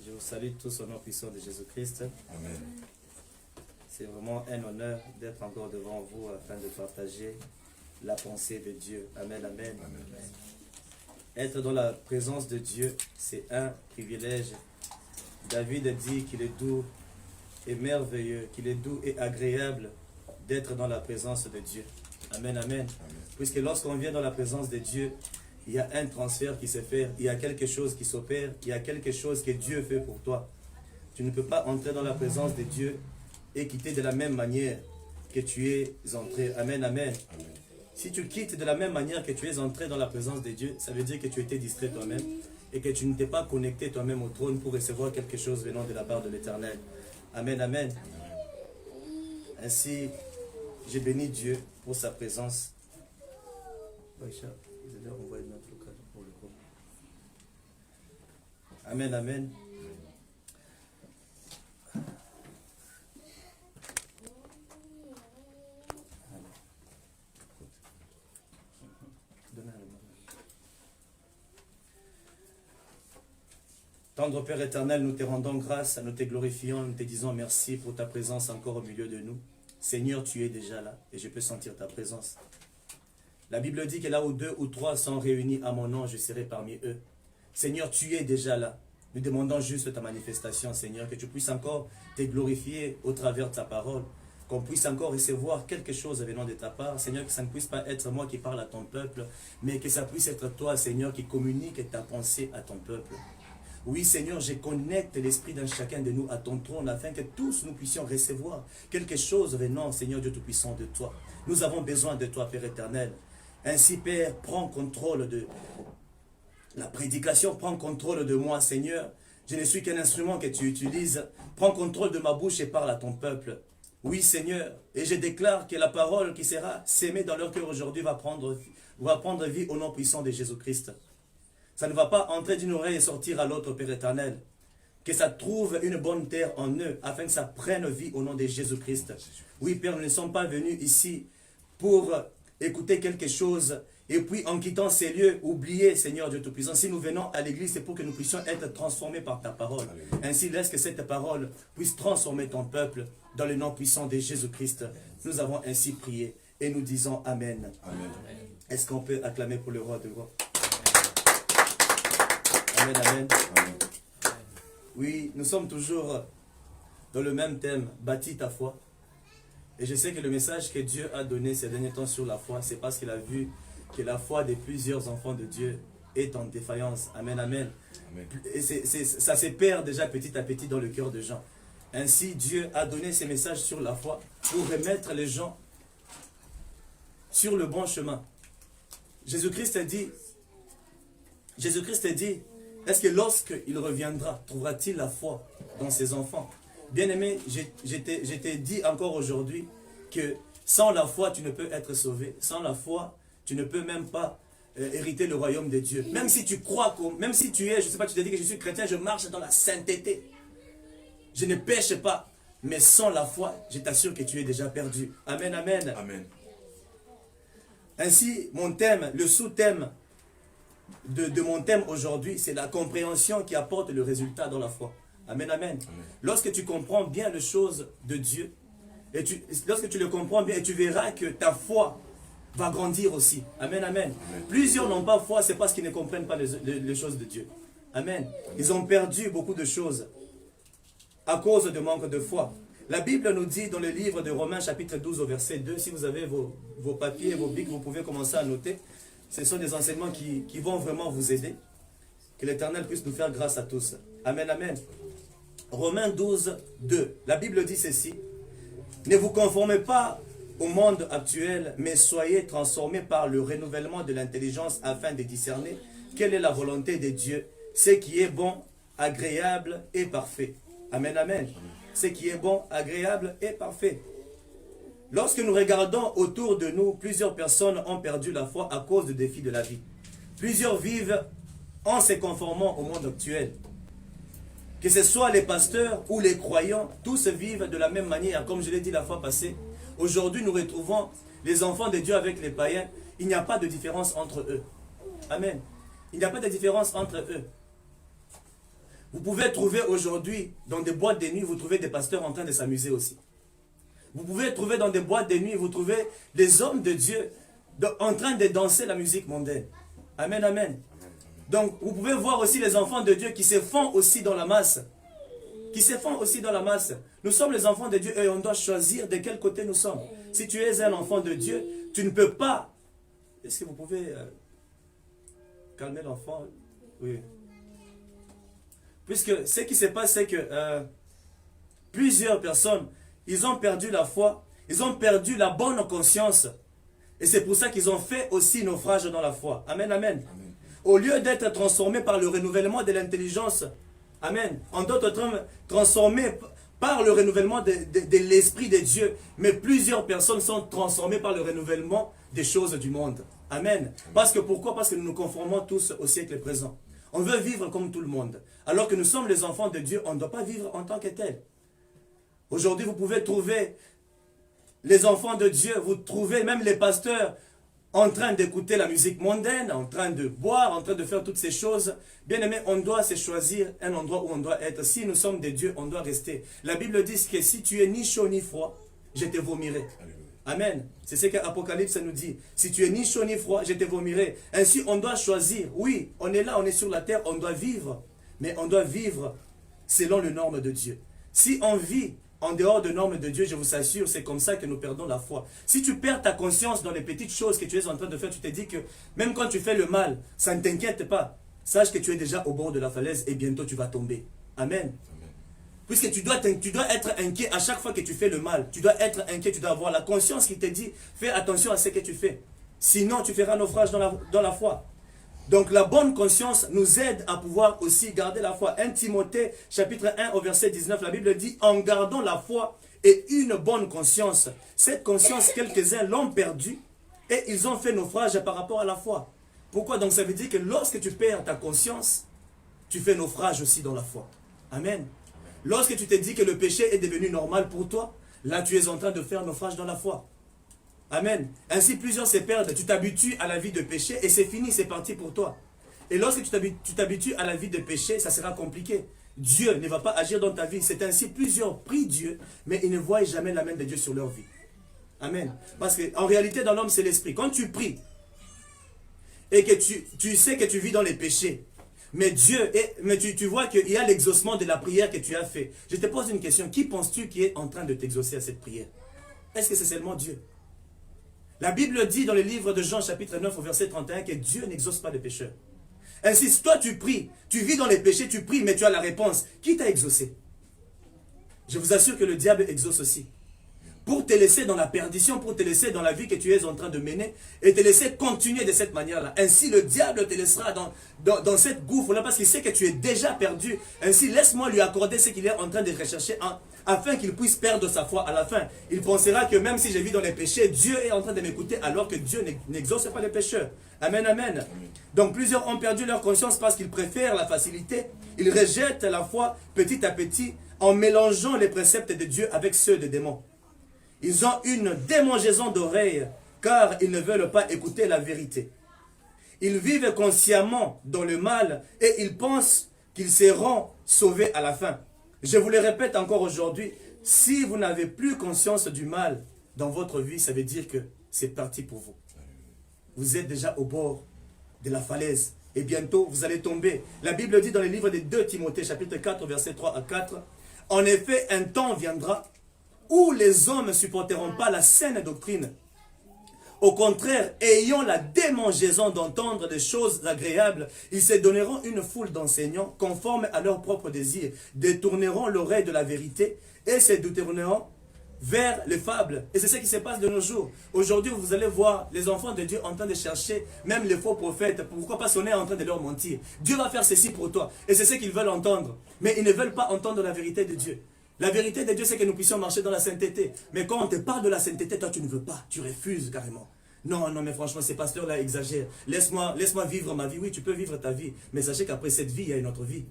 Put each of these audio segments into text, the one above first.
Je vous salue tous au nom puissant de Jésus-Christ. Amen. C'est vraiment un honneur d'être encore devant vous afin de partager la pensée de Dieu. Amen, amen. Amen. Être dans la présence de Dieu, c'est un privilège. David dit qu'il est doux et merveilleux, qu'il est doux et agréable d'être dans la présence de Dieu. Amen, amen. Amen. Puisque lorsqu'on vient dans la présence de Dieu, il y a un transfert qui se fait, il y a quelque chose qui s'opère, il y a quelque chose que Dieu fait pour toi. Tu ne peux pas entrer dans la présence de Dieu et quitter de la même manière que tu es entré. Amen, amen. Amen. Si tu quittes de la même manière que tu es entré dans la présence de Dieu, ça veut dire que tu étais distrait toi-même et que tu ne t'es pas connecté toi-même au trône pour recevoir quelque chose venant de la part de l'Éternel. Amen, amen. Ainsi, j'ai béni Dieu pour sa présence. Amen, amen. Tendre Père éternel, nous te rendons grâce, nous te glorifions, nous te disons merci pour ta présence encore au milieu de nous. Seigneur, tu es déjà là et je peux sentir ta présence. La Bible dit que là où 2 ou 3 sont réunis à mon nom, je serai parmi eux. Seigneur, tu es déjà là. Nous demandons juste ta manifestation, Seigneur, que tu puisses encore te glorifier au travers de ta parole, qu'on puisse encore recevoir quelque chose venant de ta part. Seigneur, que ça ne puisse pas être moi qui parle à ton peuple, mais que ça puisse être toi, Seigneur, qui communique ta pensée à ton peuple. Oui, Seigneur, je connecte l'esprit d'un chacun de nous à ton trône afin que tous nous puissions recevoir quelque chose venant, Seigneur Dieu Tout-Puissant, de toi. Nous avons besoin de toi, Père éternel. Ainsi, Père, prends contrôle de la prédication, prends contrôle de moi, Seigneur. Je ne suis qu'un instrument que tu utilises. Prends contrôle de ma bouche et parle à ton peuple. Oui, Seigneur, et je déclare que la parole qui sera sémée dans leur cœur aujourd'hui va prendre vie au nom puissant de Jésus-Christ. Ça ne va pas entrer d'une oreille et sortir à l'autre, Père éternel. Que ça trouve une bonne terre en eux, afin que ça prenne vie au nom de Jésus-Christ. Oui, Père, nous ne sommes pas venus ici pour écouter quelque chose, et puis en quittant ces lieux, oublier, Seigneur Dieu Tout-Puissant. Si nous venons à l'église, c'est pour que nous puissions être transformés par ta parole. Ainsi, laisse que cette parole puisse transformer ton peuple dans le nom puissant de Jésus-Christ. Nous avons ainsi prié, et nous disons Amen. Amen. Est-ce qu'on peut acclamer pour le roi de roi? Amen, amen. Amen. Oui, nous sommes toujours dans le même thème, bâtis ta foi. Et je sais que le message que Dieu a donné ces derniers temps sur la foi, c'est parce qu'il a vu que la foi de plusieurs enfants de Dieu est en défaillance. Amen, amen. Amen. Et ça se perd déjà petit à petit dans le cœur de gens. Ainsi, Dieu a donné ces messages sur la foi pour remettre les gens sur le bon chemin. Jésus-Christ dit, est-ce que lorsqu'il reviendra, trouvera-t-il la foi dans ses enfants? Bien-aimé, je t'ai dit encore aujourd'hui que sans la foi, tu ne peux être sauvé. Sans la foi, tu ne peux même pas hériter le royaume de Dieu. Même si tu crois, même si tu es, je ne sais pas, tu te dis que je suis chrétien, je marche dans la sainteté. Je ne pêche pas. Mais sans la foi, je t'assure que tu es déjà perdu. Amen, amen. Amen. Ainsi, mon thème, le sous-thème de mon thème aujourd'hui, c'est la compréhension qui apporte le résultat dans la foi. Amen, amen. Amen. Lorsque tu comprends bien les choses de Dieu, et lorsque tu le comprends bien, et tu verras que ta foi va grandir aussi. Amen, amen. Amen. Plusieurs n'ont pas foi, c'est parce qu'ils ne comprennent pas les choses de Dieu. Amen. Ils ont perdu beaucoup de choses à cause de manque de foi. La Bible nous dit dans le livre de Romains chapitre 12 au verset 2, si vous avez vos papiers, vos bics, vous pouvez commencer à noter. Ce sont des enseignements qui vont vraiment vous aider. Que l'Éternel puisse nous faire grâce à tous. Amen, amen. Romains 12, 2. La Bible dit ceci. Ne vous conformez pas au monde actuel, mais soyez transformés par le renouvellement de l'intelligence afin de discerner quelle est la volonté de Dieu, ce qui est bon, agréable et parfait. Amen, amen. Ce qui est bon, agréable et parfait. Lorsque nous regardons autour de nous, plusieurs personnes ont perdu la foi à cause des défis de la vie. Plusieurs vivent en se conformant au monde actuel. Que ce soit les pasteurs ou les croyants, tous vivent de la même manière. Comme je l'ai dit la fois passée, aujourd'hui nous retrouvons les enfants de Dieu avec les païens. Il n'y a pas de différence entre eux. Amen. Il n'y a pas de différence entre eux. Vous pouvez trouver aujourd'hui, dans des boîtes de nuit, vous trouvez des pasteurs en train de s'amuser aussi. Vous pouvez trouver dans des boîtes de nuit, vous trouvez des hommes de Dieu en train de danser la musique mondaine. Amen, amen. Donc, vous pouvez voir aussi les enfants de Dieu qui se font aussi dans la masse. Qui se font aussi dans la masse. Nous sommes les enfants de Dieu et on doit choisir de quel côté nous sommes. Si tu es un enfant de Dieu, tu ne peux pas... Est-ce que vous pouvez calmer l'enfant? Oui. Puisque ce qui se passe, c'est que plusieurs personnes, ils ont perdu la foi, ils ont perdu la bonne conscience. Et c'est pour ça qu'ils ont fait aussi naufrage dans la foi. Amen, amen. Amen. Au lieu d'être transformés par le renouvellement de l'intelligence, amen, en d'autres termes, transformés par le renouvellement de l'Esprit de Dieu, mais plusieurs personnes sont transformées par le renouvellement des choses du monde. Amen. Parce que pourquoi? Parce que nous nous conformons tous au siècle présent. On veut vivre comme tout le monde. Alors que nous sommes les enfants de Dieu, on ne doit pas vivre en tant que tel. Aujourd'hui, vous pouvez trouver les enfants de Dieu, vous trouvez même les pasteurs en train d'écouter la musique mondaine, en train de boire, en train de faire toutes ces choses. Bien aimé, on doit se choisir un endroit où on doit être. Si nous sommes des dieux, on doit rester. La Bible dit que si tu es ni chaud ni froid, je te vomirai. Amen. C'est ce qu'Apocalypse nous dit. Si tu es ni chaud ni froid, je te vomirai. Ainsi, on doit choisir. Oui, on est là, on est sur la terre, on doit vivre. Mais on doit vivre selon les normes de Dieu. Si on vit en dehors des normes de Dieu, je vous assure, c'est comme ça que nous perdons la foi. Si tu perds ta conscience dans les petites choses que tu es en train de faire, tu te dis que même quand tu fais le mal, ça ne t'inquiète pas. Sache que tu es déjà au bord de la falaise et bientôt tu vas tomber. Amen. Puisque tu dois être inquiet à chaque fois que tu fais le mal. Tu dois être inquiet, tu dois avoir la conscience qui te dit, fais attention à ce que tu fais. Sinon, tu feras naufrage dans la foi. Donc la bonne conscience nous aide à pouvoir aussi garder la foi. 1 Timothée chapitre 1 au verset 19, la Bible dit, en gardant la foi et une bonne conscience. Cette conscience, quelques-uns l'ont perdue et ils ont fait naufrage par rapport à la foi. Pourquoi? Donc ça veut dire que lorsque tu perds ta conscience, tu fais naufrage aussi dans la foi. Amen. Lorsque tu te dis que le péché est devenu normal pour toi, là tu es en train de faire naufrage dans la foi. Amen. Ainsi plusieurs se perdent. Tu t'habitues à la vie de péché et c'est fini, c'est parti pour toi. Et lorsque tu t'habitues à la vie de péché, ça sera compliqué. Dieu ne va pas agir dans ta vie. C'est ainsi plusieurs prient Dieu, mais ils ne voient jamais la main de Dieu sur leur vie. Amen. Parce qu'en réalité, dans l'homme, c'est l'esprit. Quand tu pries et que tu sais que tu vis dans les péchés, mais tu vois qu'il y a l'exaucement de la prière que tu as fait. Je te pose une question. Qui penses-tu qui est en train de t'exaucer à cette prière? Est-ce que c'est seulement Dieu? La Bible dit dans le livre de Jean chapitre 9 au verset 31 que Dieu n'exauce pas les pécheurs. Ainsi, si toi tu pries, tu vis dans les péchés, tu pries, mais tu as la réponse. Qui t'a exaucé? Je vous assure que le diable exauce aussi. Pour te laisser dans la perdition, pour te laisser dans la vie que tu es en train de mener et te laisser continuer de cette manière-là. Ainsi, le diable te laissera dans cette gouffre-là parce qu'il sait que tu es déjà perdu. Ainsi, laisse-moi lui accorder ce qu'il est en train de rechercher afin qu'il puisse perdre sa foi à la fin. Il pensera que même si je vis dans les péchés, Dieu est en train de m'écouter alors que Dieu n'exauce pas les pécheurs. Amen, amen. Donc, plusieurs ont perdu leur conscience parce qu'ils préfèrent la facilité. Ils rejettent la foi petit à petit en mélangeant les préceptes de Dieu avec ceux des démons. Ils ont une démangeaison d'oreilles car ils ne veulent pas écouter la vérité. Ils vivent consciemment dans le mal et ils pensent qu'ils seront sauvés à la fin. Je vous le répète encore aujourd'hui, si vous n'avez plus conscience du mal dans votre vie, ça veut dire que c'est parti pour vous. Vous êtes déjà au bord de la falaise et bientôt vous allez tomber. La Bible dit dans le livre de 2 Timothée chapitre 4 verset 3 à 4, « En effet, un temps viendra où les hommes ne supporteront pas la saine doctrine. Au contraire, ayant la démangeaison d'entendre des choses agréables, ils se donneront une foule d'enseignants conformes à leurs propres désirs, détourneront l'oreille de la vérité et se détourneront vers les fables. Et c'est ce qui se passe de nos jours. Aujourd'hui, vous allez voir les enfants de Dieu en train de chercher même les faux prophètes. Pourquoi? Parce qu'on est en train de leur mentir. Dieu va faire ceci pour toi. Et c'est ce qu'ils veulent entendre. Mais ils ne veulent pas entendre la vérité de Dieu. La vérité de Dieu, c'est que nous puissions marcher dans la sainteté. Mais quand on te parle de la sainteté, toi, tu ne veux pas. Tu refuses carrément. Non, non, mais franchement, ces pasteurs-là exagèrent. Laisse-moi vivre ma vie. Oui, tu peux vivre ta vie. Mais sachez qu'après cette vie, il y a une autre vie.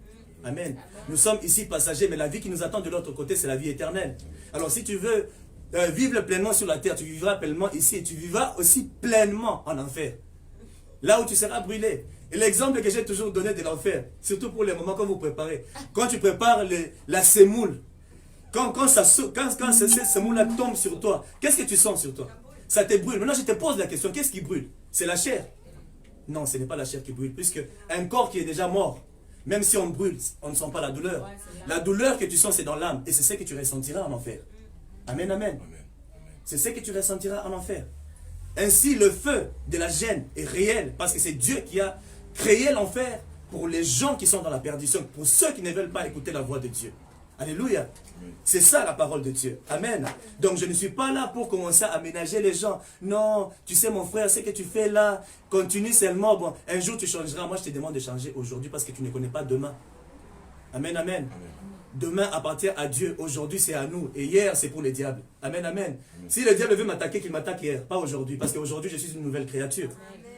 Amen. Nous sommes ici passagers, mais la vie qui nous attend de l'autre côté, c'est la vie éternelle. Alors, si tu veux vivre pleinement sur la terre, tu vivras pleinement ici. Et tu vivras aussi pleinement en enfer. Là où tu seras brûlé. L'exemple que j'ai toujours donné de l'enfer, surtout pour les moments quand vous préparez. Quand tu prépares la semoule, quand cette semoule-là tombe sur toi, qu'est-ce que tu sens sur toi? Ça te brûle. Maintenant, je te pose la question, qu'est-ce qui brûle? C'est la chair? Non, ce n'est pas la chair qui brûle, puisque un corps qui est déjà mort, même si on brûle, on ne sent pas la douleur. La douleur que tu sens, c'est dans l'âme, et c'est ce que tu ressentiras en enfer. Amen, amen. C'est ce que tu ressentiras en enfer. Ainsi, le feu de la gêne est réel, parce que c'est Dieu qui a créé l'enfer pour les gens qui sont dans la perdition, pour ceux qui ne veulent pas écouter la voix de Dieu. Alléluia. C'est ça la parole de Dieu. Amen. Donc je ne suis pas là pour commencer à aménager les gens. Non, tu sais mon frère, ce que tu fais là, continue seulement. Bon, un jour tu changeras. Moi je te demande de changer aujourd'hui parce que tu ne connais pas demain. Amen, amen. Demain appartient à Dieu. Aujourd'hui c'est à nous. Et hier c'est pour les diables. Amen, amen. Si le diable veut m'attaquer, qu'il m'attaque hier, pas aujourd'hui. Parce qu'aujourd'hui je suis une nouvelle créature.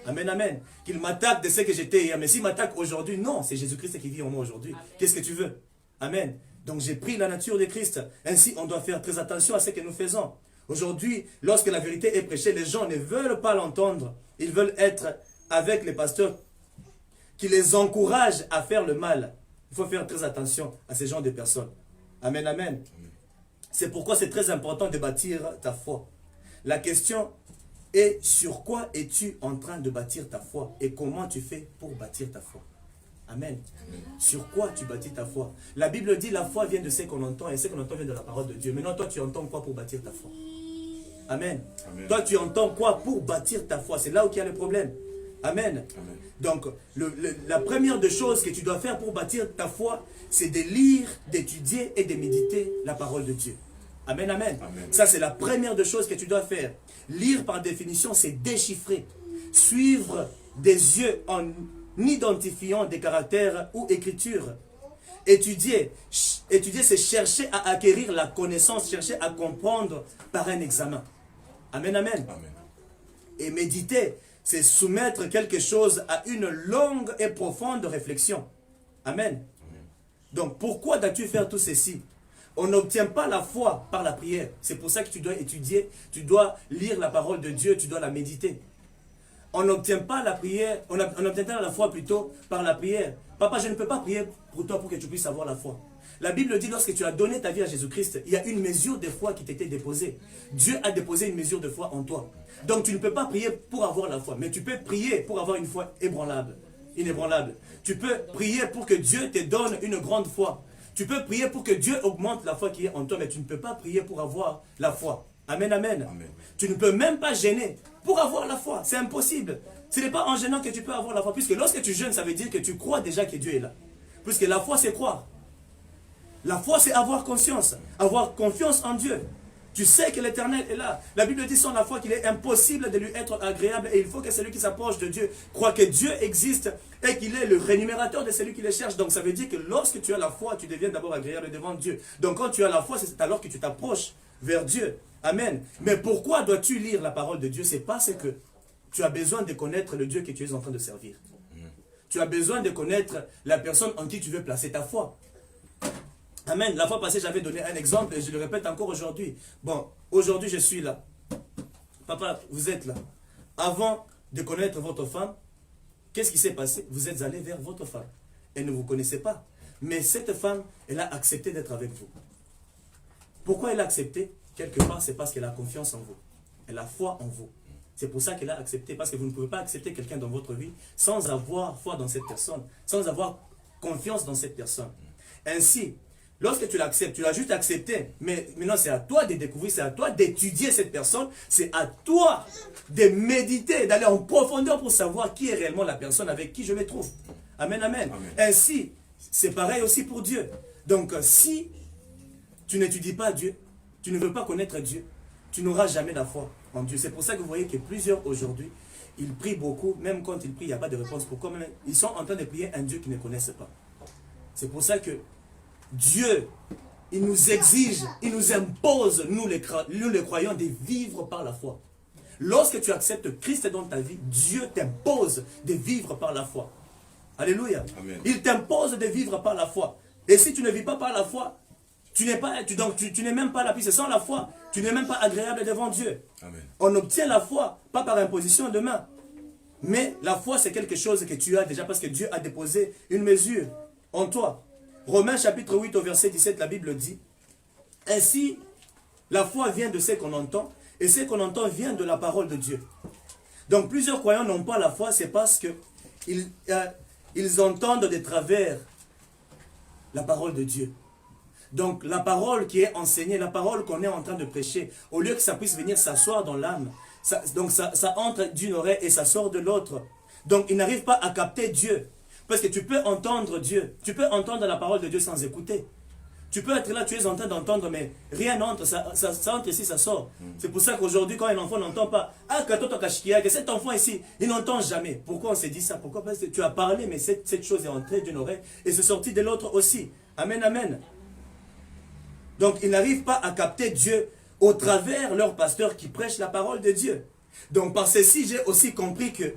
Amen, amen. Qu'il m'attaque de ce que j'étais hier. Mais s'il m'attaque aujourd'hui, non, c'est Jésus-Christ qui vit en moi aujourd'hui. Qu'est-ce que tu veux? Amen. Donc j'ai pris la nature de Christ. Ainsi, on doit faire très attention à ce que nous faisons. Aujourd'hui, lorsque la vérité est prêchée, les gens ne veulent pas l'entendre. Ils veulent être avec les pasteurs qui les encouragent à faire le mal. Il faut faire très attention à ces genres de personnes. Amen, amen. C'est pourquoi c'est très important de bâtir ta foi. La question est, sur quoi es-tu en train de bâtir ta foi? Et comment tu fais pour bâtir ta foi? Amen. Sur quoi tu bâtis ta foi? La Bible dit la foi vient de ce qu'on entend et ce qu'on entend vient de la parole de Dieu. Maintenant, toi, tu entends quoi pour bâtir ta foi? Amen. Amen. Toi, tu entends quoi pour bâtir ta foi? C'est là où il y a le problème. Amen. Amen. Donc, la première des choses que tu dois faire pour bâtir ta foi, c'est de lire, d'étudier et de méditer la parole de Dieu. Amen, amen. Amen. Ça, c'est la première des choses que tu dois faire. Lire, par définition, c'est déchiffrer. Suivre des yeux en identifiant des caractères ou écritures. Étudier, c'est chercher à acquérir la connaissance, chercher à comprendre par un examen. Amen, amen. Amen. Et méditer, c'est soumettre quelque chose à une longue et profonde réflexion. Amen. Amen. Donc, pourquoi dois-tu faire tout ceci? On n'obtient pas la foi par la prière. C'est pour ça que tu dois étudier, tu dois lire la parole de Dieu, tu dois la méditer. On n'obtient pas la prière, on obtient pas la foi plutôt par la prière. Papa, je ne peux pas prier pour toi pour que tu puisses avoir la foi. La Bible dit, lorsque tu as donné ta vie à Jésus-Christ, il y a une mesure de foi qui t'était déposée. Dieu a déposé une mesure de foi en toi. Donc tu ne peux pas prier pour avoir la foi, mais tu peux prier pour avoir une foi ébranlable, inébranlable. Tu peux prier pour que Dieu te donne une grande foi. Tu peux prier pour que Dieu augmente la foi qui est en toi, mais tu ne peux pas prier pour avoir la foi. Amen, amen. Amen. Tu ne peux même pas gêner pour avoir la foi. C'est impossible. Ce n'est pas en gênant que tu peux avoir la foi. Puisque lorsque tu jeûnes, ça veut dire que tu crois déjà que Dieu est là. Puisque la foi, c'est croire. La foi, c'est avoir conscience. Avoir confiance en Dieu. Tu sais que l'Éternel est là. La Bible dit sans la foi qu'il est impossible de lui être agréable. Et il faut que celui qui s'approche de Dieu croit que Dieu existe et qu'il est le rémunérateur de celui qui le cherche. Donc ça veut dire que lorsque tu as la foi, tu deviens d'abord agréable devant Dieu. Donc quand tu as la foi, c'est alors que tu t'approches vers Dieu. Amen. Mais pourquoi dois-tu lire la parole de Dieu? C'est parce que tu as besoin de connaître le Dieu que tu es en train de servir. Tu as besoin de connaître la personne en qui tu veux placer ta foi. Amen. La fois passée, j'avais donné un exemple et je le répète encore aujourd'hui. Bon, aujourd'hui, je suis là. Papa, vous êtes là. Avant de connaître votre femme, qu'est-ce qui s'est passé? Vous êtes allé vers votre femme. Elle ne vous connaissait pas. Mais cette femme, elle a accepté d'être avec vous. Pourquoi elle a accepté? Quelque part, c'est parce qu'elle a confiance en vous. Elle a foi en vous. C'est pour ça qu'elle a accepté. Parce que vous ne pouvez pas accepter quelqu'un dans votre vie sans avoir foi dans cette personne. Sans avoir confiance dans cette personne. Ainsi, lorsque tu l'acceptes, tu l'as juste accepté. Mais maintenant, c'est à toi de découvrir, c'est à toi d'étudier cette personne. C'est à toi de méditer, d'aller en profondeur pour savoir qui est réellement la personne avec qui je me trouve. Amen, amen. Amen. Ainsi, c'est pareil aussi pour Dieu. Donc, si tu n'étudies pas Dieu, tu ne veux pas connaître Dieu, tu n'auras jamais la foi en Dieu. C'est pour ça que vous voyez que plusieurs aujourd'hui, ils prient beaucoup, même quand ils prient, il n'y a pas de réponse. Pourquoi? Ils sont en train de prier un Dieu qu'ils ne connaissent pas. C'est pour ça que Dieu, il nous exige, il nous impose, nous les croyants, de vivre par la foi. Lorsque tu acceptes Christ dans ta vie, Dieu t'impose de vivre par la foi. Alléluia. Amen. Il t'impose de vivre par la foi. Et si tu ne vis pas par la foi, tu n'es même pas la puissance. Sans la foi, tu n'es même pas agréable devant Dieu. Amen. On obtient la foi, pas par imposition de main. Mais la foi, c'est quelque chose que tu as déjà parce que Dieu a déposé une mesure en toi. Romains chapitre 8 au verset 17, la Bible dit, « Ainsi, la foi vient de ce qu'on entend, et ce qu'on entend vient de la parole de Dieu. » Donc plusieurs croyants n'ont pas la foi, c'est parce qu'ils ils entendent de travers la parole de Dieu. Donc la parole qui est enseignée, la parole qu'on est en train de prêcher, au lieu que ça puisse venir s'asseoir dans l'âme, ça entre d'une oreille et ça sort de l'autre. Donc ils n'arrivent pas à capter Dieu. Parce que tu peux entendre Dieu, tu peux entendre la parole de Dieu sans écouter. Tu peux être là, tu es en train d'entendre, mais rien n'entre, ça entre ici, ça sort. C'est pour ça qu'aujourd'hui, quand un enfant n'entend pas, ah, que cet enfant ici, il n'entend jamais. Pourquoi on s'est dit ça? Pourquoi? Parce que tu as parlé, mais cette chose est entrée d'une oreille et c'est sorti de l'autre aussi. Amen, amen. Donc, ils n'arrivent pas à capter Dieu au travers leur pasteur qui prêche la parole de Dieu. Donc, par ceci, j'ai aussi compris que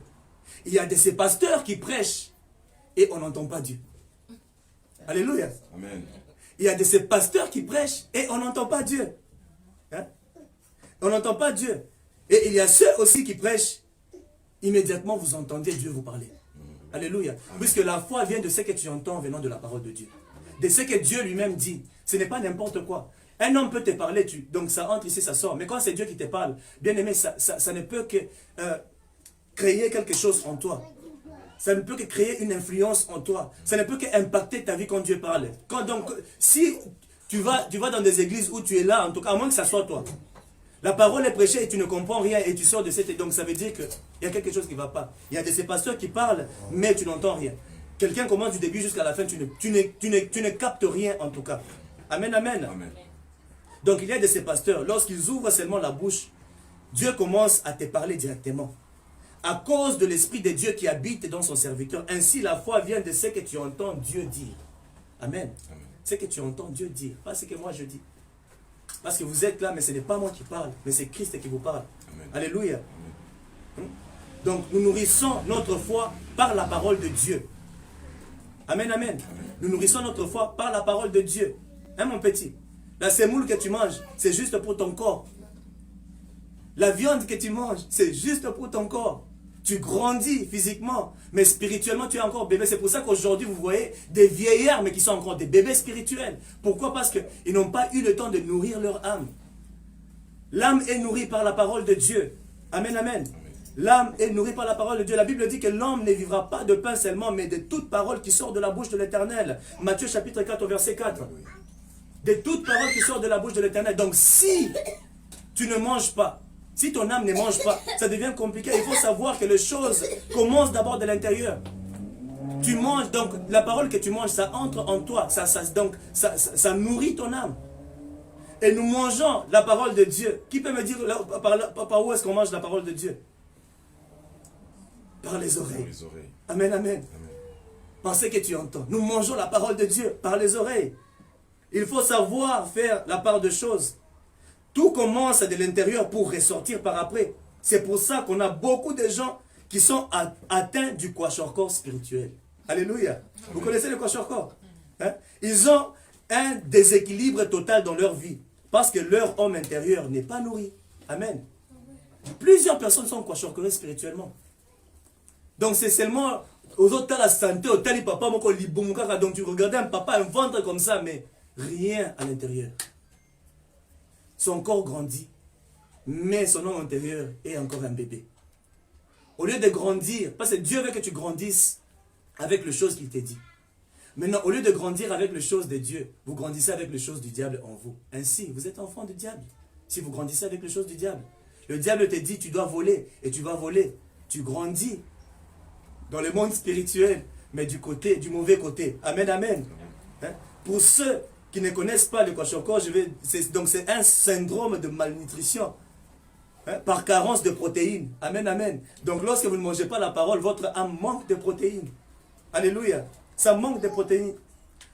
il y a de ces pasteurs qui prêchent et on n'entend pas Dieu. Alléluia. Amen. Il y a de ces pasteurs qui prêchent et on n'entend pas Dieu. Hein? On n'entend pas Dieu. Et il y a ceux aussi qui prêchent, immédiatement vous entendez Dieu vous parler. Alléluia. Puisque la foi vient de ce que tu entends venant de la parole de Dieu. De ce que Dieu lui-même dit. Ce n'est pas n'importe quoi. Un homme peut te parler, donc ça entre ici, ça sort. Mais quand c'est Dieu qui te parle, bien aimé, ça ne peut que créer quelque chose en toi. Ça ne peut que créer une influence en toi. Ça ne peut qu'impacter ta vie quand Dieu parle. Donc, si tu vas dans des églises où tu es là, en tout cas, à moins que ça soit toi. La parole est prêchée et tu ne comprends rien et tu sors de cette... Donc ça veut dire qu'il y a quelque chose qui ne va pas. Il y a de ces pasteurs qui parlent, mais tu n'entends rien. Quelqu'un commence du début jusqu'à la fin, tu ne captes rien en tout cas. Amen, amen. Amen. Donc il y a de ces pasteurs, lorsqu'ils ouvrent seulement la bouche, Dieu commence à te parler directement. À cause de l'Esprit de Dieu qui habite dans son serviteur. Ainsi, la foi vient de ce que tu entends Dieu dire. Amen. Amen. Ce que tu entends Dieu dire, pas ce que moi je dis. Parce que vous êtes là, mais ce n'est pas moi qui parle, mais c'est Christ qui vous parle. Amen. Alléluia. Amen. Donc, nous nourrissons notre foi par la parole de Dieu. Amen, amen. Nous nourrissons notre foi par la parole de Dieu. Hein, mon petit? La semoule que tu manges, c'est juste pour ton corps. La viande que tu manges, c'est juste pour ton corps. Tu grandis physiquement, mais spirituellement, tu es encore bébé. C'est pour ça qu'aujourd'hui, vous voyez des vieillards, mais qui sont encore des bébés spirituels. Pourquoi? Parce qu'ils n'ont pas eu le temps de nourrir leur âme. L'âme est nourrie par la parole de Dieu. Amen, amen. L'âme est nourrie par la parole de Dieu. La Bible dit que l'homme ne vivra pas de pain seulement, mais de toute parole qui sort de la bouche de l'Éternel. Matthieu chapitre 4, verset 4. De toute parole qui sort de la bouche de l'Éternel. Donc si tu ne manges pas, si ton âme ne mange pas, ça devient compliqué. Il faut savoir que les choses commencent d'abord de l'intérieur. Tu manges, donc la parole que tu manges, ça entre en toi. Ça nourrit ton âme. Et nous mangeons la parole de Dieu. Qui peut me dire par où est-ce qu'on mange la parole de Dieu? Par les oreilles. Amen, amen. Amen. Par ce que tu entends. Nous mangeons la parole de Dieu par les oreilles. Il faut savoir faire la part de choses. Tout commence de l'intérieur pour ressortir par après. C'est pour ça qu'on a beaucoup de gens qui sont atteints du kwashiorkor spirituel. Alléluia. Vous connaissez le kwashiorkor? Hein? Ils ont un déséquilibre total dans leur vie. Parce que leur homme intérieur n'est pas nourri. Amen. Plusieurs personnes sont kwashiorkorées spirituellement. Donc c'est seulement aux autres la santé, au tali papa, donc tu regardais un papa, un ventre comme ça, mais rien à l'intérieur. Son corps grandit, mais son homme intérieur est encore un bébé. Au lieu de grandir, parce que Dieu veut que tu grandisses avec les choses qu'il t'a dit. Maintenant, au lieu de grandir avec les choses de Dieu, vous grandissez avec les choses du diable en vous. Ainsi, vous êtes enfant du diable. Si vous grandissez avec les choses du diable. Le diable te dit, tu dois voler, et tu vas voler. Tu grandis dans le monde spirituel, mais du mauvais côté. Amen, amen. Hein? Pour ceux qui ne connaissent pas le kwashiorkor, donc c'est un syndrome de malnutrition. Hein? Par carence de protéines. Amen, amen. Donc lorsque vous ne mangez pas la parole, votre âme manque de protéines. Alléluia. Ça manque de protéines.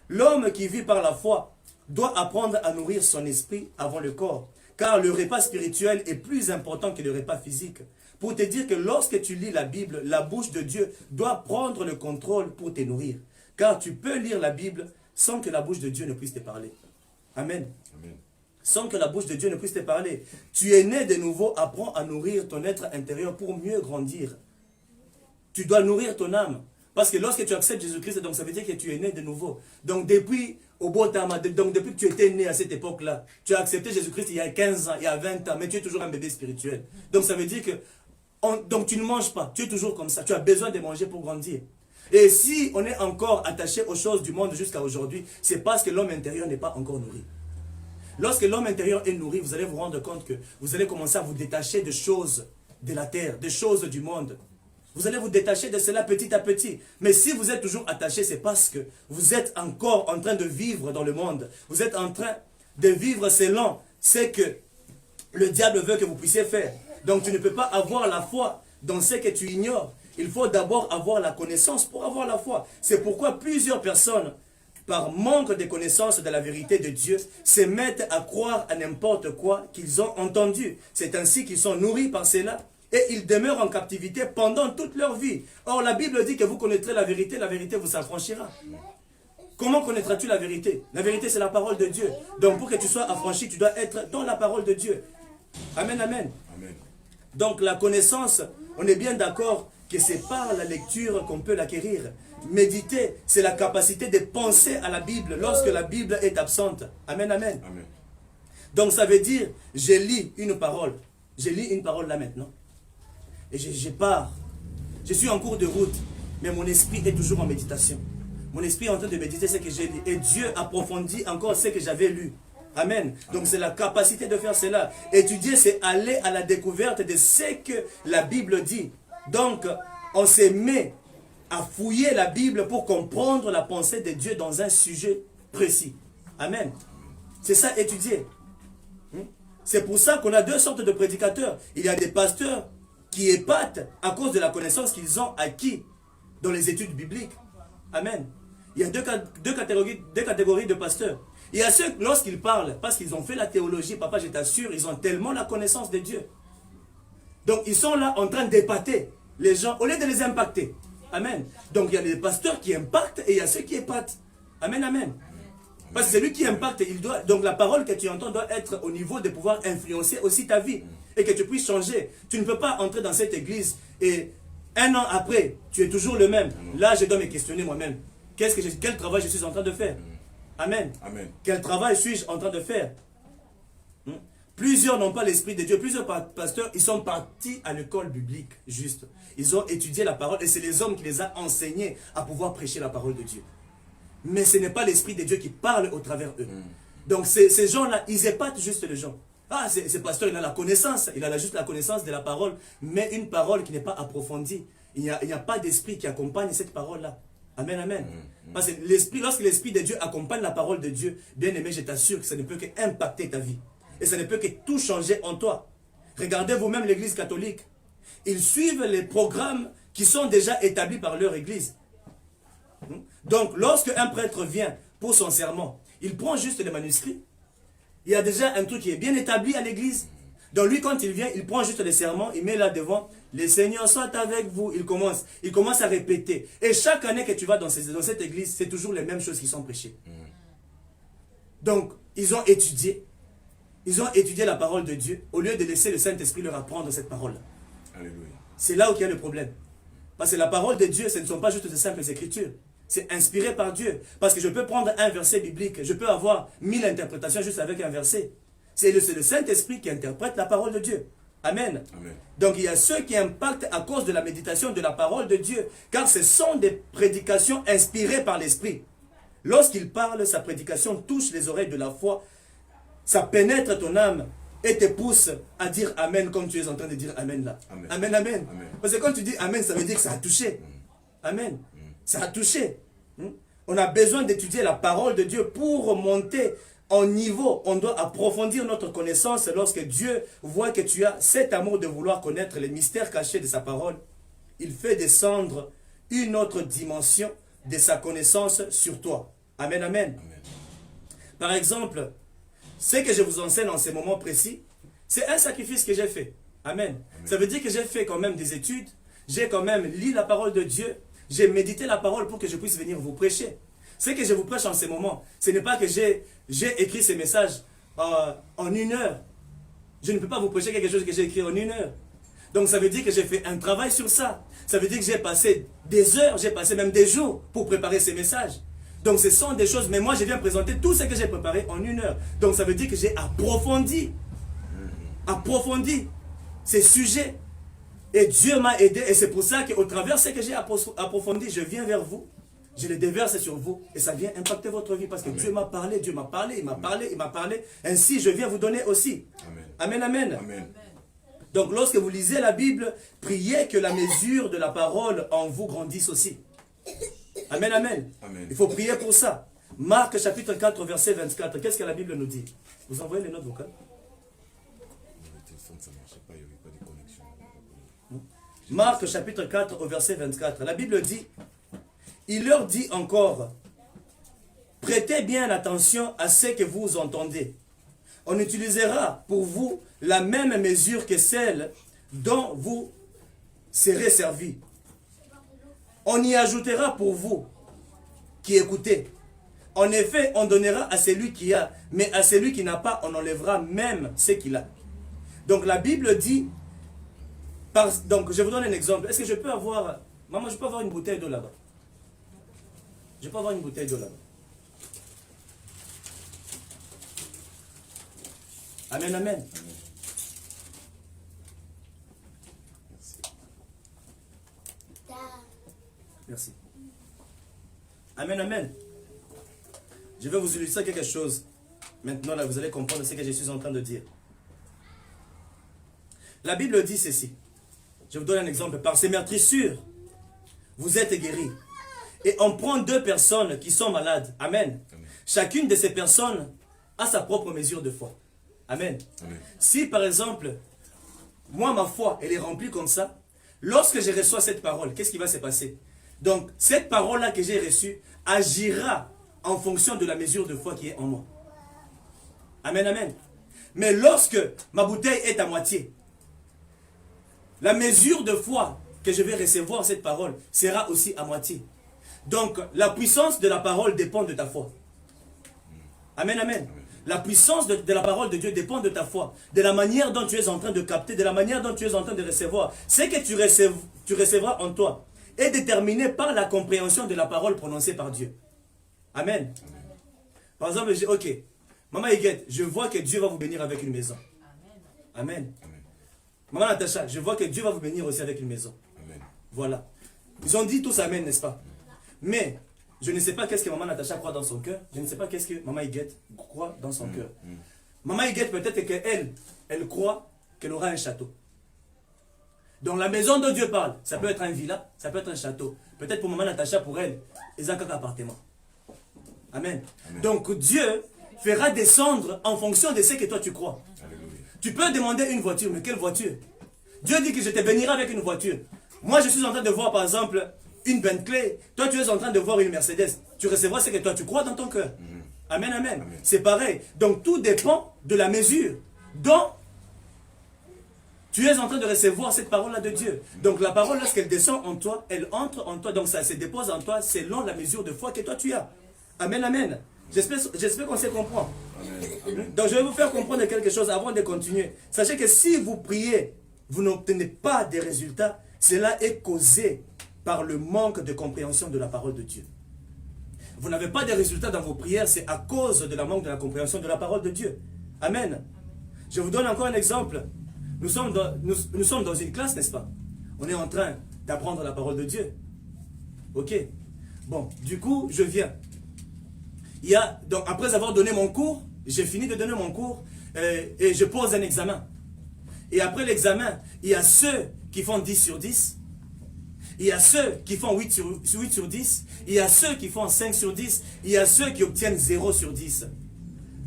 L'homme qui vit par la foi doit apprendre à nourrir son esprit avant le corps. Car le repas spirituel est plus important que le repas physique. Pour te dire que lorsque tu lis la Bible, la bouche de Dieu doit prendre le contrôle pour te nourrir. Car tu peux lire la Bible sans que la bouche de Dieu ne puisse te parler. Amen. Amen. Sans que la bouche de Dieu ne puisse te parler. Tu es né de nouveau, apprends à nourrir ton être intérieur pour mieux grandir. tu dois nourrir ton âme. Parce que lorsque tu acceptes Jésus-Christ, donc ça veut dire que tu es né de nouveau. Donc depuis depuis que tu étais né à cette époque-là, tu as accepté Jésus-Christ il y a 15 ans, il y a 20 ans, mais tu es toujours un bébé spirituel. Donc ça veut dire que donc tu ne manges pas, tu es toujours comme ça, tu as besoin de manger pour grandir. Et si on est encore attaché aux choses du monde jusqu'à aujourd'hui, c'est parce que l'homme intérieur n'est pas encore nourri. Lorsque l'homme intérieur est nourri, vous allez vous rendre compte que vous allez commencer à vous détacher de choses de la terre, des choses du monde. Vous allez vous détacher de cela petit à petit. Mais si vous êtes toujours attaché, c'est parce que vous êtes encore en train de vivre dans le monde. Vous êtes en train de vivre selon ce que le diable veut que vous puissiez faire. Donc tu ne peux pas avoir la foi dans ce que tu ignores. Il faut d'abord avoir la connaissance pour avoir la foi. C'est pourquoi plusieurs personnes, par manque de connaissance de la vérité de Dieu, se mettent à croire à n'importe quoi qu'ils ont entendu. C'est ainsi qu'ils sont nourris par cela et ils demeurent en captivité pendant toute leur vie. Or, la Bible dit que vous connaîtrez la vérité vous affranchira. Comment connaîtras-tu la vérité? La vérité, c'est la parole de Dieu. Donc, pour que tu sois affranchi, tu dois être dans la parole de Dieu. Amen, amen. Amen. Donc, la connaissance, on est bien d'accord que c'est par la lecture qu'on peut l'acquérir. Méditer, c'est la capacité de penser à la Bible lorsque la Bible est absente. Amen, amen. Amen. Donc ça veut dire, je lis une parole. Je lis une parole là maintenant. Et je pars. Je suis en cours de route, mais mon esprit est toujours en méditation. Mon esprit est en train de méditer ce que j'ai lu. Et Dieu approfondit encore ce que j'avais lu. Amen. Donc c'est la capacité de faire cela. Étudier, c'est aller à la découverte de ce que la Bible dit. Donc, on se met à fouiller la Bible pour comprendre la pensée de Dieu dans un sujet précis. Amen. C'est ça, étudier. C'est pour ça qu'on a deux sortes de prédicateurs. Il y a des pasteurs qui épatent à cause de la connaissance qu'ils ont acquis dans les études bibliques. Amen. Il y a deux catégories de pasteurs. Il y a ceux, lorsqu'ils parlent, parce qu'ils ont fait la théologie, papa, je t'assure, ils ont tellement la connaissance de Dieu. Donc, ils sont là en train d'épater les gens, au lieu de les impacter. Amen. Donc, il y a les pasteurs qui impactent et il y a ceux qui épatent. Amen, amen. Parce que c'est lui qui impacte. Donc, la parole que tu entends doit être au niveau de pouvoir influencer aussi ta vie. Et que tu puisses changer. Tu ne peux pas entrer dans cette église et un an après, tu es toujours le même. Là, je dois me questionner moi-même. Quel travail je suis en train de faire? Amen. Amen. Quel travail suis-je en train de faire? Plusieurs n'ont pas l'esprit de Dieu. Plusieurs pasteurs, ils sont partis à l'école biblique, juste. Ils ont étudié la parole et c'est les hommes qui les ont enseignés à pouvoir prêcher la parole de Dieu. Mais ce n'est pas l'esprit de Dieu qui parle au travers d'eux. Donc ces gens-là, ils épatent juste les gens. Ah, ce pasteur, il a la connaissance. Il a juste la connaissance de la parole, mais une parole qui n'est pas approfondie. Il n'y a pas d'esprit qui accompagne cette parole-là. Amen, amen. Parce que lorsque l'esprit de Dieu accompagne la parole de Dieu, bien aimé, je t'assure que ça ne peut qu'impacter ta vie. Et ça ne peut que tout changer en toi. Regardez vous-même l'église catholique. Ils suivent les programmes qui sont déjà établis par leur église. Donc, lorsque un prêtre vient pour son serment, il prend juste les manuscrits. Il y a déjà un truc qui est bien établi à l'église. Donc lui, quand il vient, il prend juste les serments, il met là devant, les seigneurs soient avec vous. Il commence à répéter. Et chaque année que tu vas dans cette église, c'est toujours les mêmes choses qui sont prêchées. Donc, ils ont étudié. Ils ont étudié la parole de Dieu au lieu de laisser le Saint-Esprit leur apprendre cette parole-là. C'est là où il y a le problème. Parce que la parole de Dieu, ce ne sont pas juste de simples écritures. C'est inspiré par Dieu. Parce que je peux prendre un verset biblique, je peux avoir 1000 interprétations juste avec un verset. C'est le Saint-Esprit qui interprète la parole de Dieu. Amen. Amen. Donc il y a ceux qui impactent à cause de la méditation de la parole de Dieu. Car ce sont des prédications inspirées par l'Esprit. Lorsqu'il parle, sa prédication touche les oreilles de la foi. Ça pénètre ton âme et te pousse à dire Amen comme tu es en train de dire Amen là. Amen, amen. Amen. Amen. Parce que quand tu dis Amen, ça veut dire que ça a touché. Amen. Ça a touché. On a besoin d'étudier la parole de Dieu pour monter en niveau. On doit approfondir notre connaissance lorsque Dieu voit que tu as cet amour de vouloir connaître les mystères cachés de sa parole. Il fait descendre une autre dimension de sa connaissance sur toi. Amen, amen. Amen. Par exemple, ce que je vous enseigne en ces moments précis, c'est un sacrifice que j'ai fait. Amen. Amen. Ça veut dire que j'ai fait quand même des études, j'ai quand même lu la parole de Dieu, j'ai médité la parole pour que je puisse venir vous prêcher. Ce que je vous prêche en ces moments, ce n'est pas que j'ai écrit ces messages en 1 heure. Je ne peux pas vous prêcher quelque chose que j'ai écrit en 1 heure. Donc ça veut dire que j'ai fait un travail sur ça. Ça veut dire que j'ai passé des heures, j'ai passé même des jours pour préparer ces messages. Donc ce sont des choses, mais moi je viens présenter tout ce que j'ai préparé en 1 heure. Donc ça veut dire que j'ai approfondi ces sujets. Et Dieu m'a aidé, et c'est pour ça qu'au travers de ce que j'ai approfondi, je viens vers vous, je le déverse sur vous, et ça vient impacter votre vie, parce que Dieu m'a parlé, il m'a parlé, ainsi je viens vous donner aussi. Amen, amen. Amen. Donc lorsque vous lisez la Bible, priez que la mesure de la parole en vous grandisse aussi. Amen, amen. Amen. Il faut prier pour ça. Marc chapitre 4, verset 24, qu'est-ce que la Bible nous dit? Vous envoyez les notes vocales? Ça ne marchait pas, il n'y avait pas de connexion. Marc chapitre 4 au verset 24. La Bible dit, il leur dit encore, prêtez bien attention à ce que vous entendez. On utilisera pour vous la même mesure que celle dont vous serez servis. On y ajoutera pour vous qui écoutez. En effet, on donnera à celui qui a, mais à celui qui n'a pas, on enlèvera même ce qu'il a. Donc la Bible dit, donc je vous donne un exemple. Est-ce que je peux avoir, maman, je peux avoir une bouteille d'eau là-bas? Je peux avoir une bouteille d'eau là-bas. Amen, amen. Merci. Amen, amen. Je vais vous illustrer quelque chose. Maintenant, là, vous allez comprendre ce que je suis en train de dire. La Bible dit ceci. Je vous donne un exemple. Par ces meurtrissures, vous êtes guéris. Et on prend 2 personnes qui sont malades. Amen. Amen. Chacune de ces personnes a sa propre mesure de foi. Amen. Amen. Si par exemple, moi ma foi, elle est remplie comme ça, lorsque je reçois cette parole, qu'est-ce qui va se passer? Donc, cette parole-là que j'ai reçue agira en fonction de la mesure de foi qui est en moi. Amen, amen. Mais lorsque ma bouteille est à moitié, la mesure de foi que je vais recevoir cette parole sera aussi à moitié. Donc, la puissance de la parole dépend de ta foi. Amen, amen. La puissance de la parole de Dieu dépend de ta foi, de la manière dont tu es en train de capter, de la manière dont tu es en train de recevoir. Ce que tu recevras en toi est déterminé par la compréhension de la parole prononcée par Dieu. Amen. Par exemple, je dis, ok, Maman Higuette, je vois que Dieu va vous bénir avec une maison. Amen. Amen. Maman Natacha, je vois que Dieu va vous bénir aussi avec une maison. Amen. Voilà. Ils ont dit tous Amen, n'est-ce pas? Mais je ne sais pas qu'est-ce que Maman Natacha croit dans son cœur. Je ne sais pas qu'est-ce que Maman Higuette croit dans son cœur. Maman Higuette, peut-être qu'elle, elle croit qu'elle aura un château. Donc la maison dont Dieu parle, ça peut être un villa, ça peut être un château. Peut-être pour Maman Natacha, pour elle, ils ont qu'un appartement. Amen. Amen. Donc Dieu fera descendre en fonction de ce que toi tu crois. Alléluia. Tu peux demander une voiture, mais quelle voiture? Dieu dit que je te bénirai avec une voiture. Moi, je suis en train de voir, par exemple, une Bentley. Toi, tu es en train de voir une Mercedes. Tu recevras ce que toi, tu crois dans ton cœur. Amen, amen. Amen. C'est pareil. Donc, tout dépend de la mesure dont tu es en train de recevoir cette parole-là de Dieu. Donc, la parole, lorsqu'elle descend en toi, elle entre en toi. Donc, ça se dépose en toi selon la mesure de foi que toi, tu as. Amen, amen. J'espère qu'on se comprend. Amen. Amen. Donc je vais vous faire comprendre quelque chose avant de continuer. Sachez que si vous priez, vous n'obtenez pas des résultats, cela est causé par le manque de compréhension de la parole de Dieu. Vous n'avez pas de résultats dans vos prières, c'est à cause de la manque de la compréhension de la parole de Dieu. Amen. Je vous donne encore un exemple. Nous sommes dans une classe, n'est-ce pas? On est en train d'apprendre la parole de Dieu. Ok. Bon, du coup, je viens. Donc, après avoir donné mon cours, j'ai fini de donner mon cours et je pose un examen. Et après l'examen, il y a ceux qui font 10 sur 10, il y a ceux qui font 8 sur 10, il y a ceux qui font 5 sur 10, il y a ceux qui obtiennent 0 sur 10.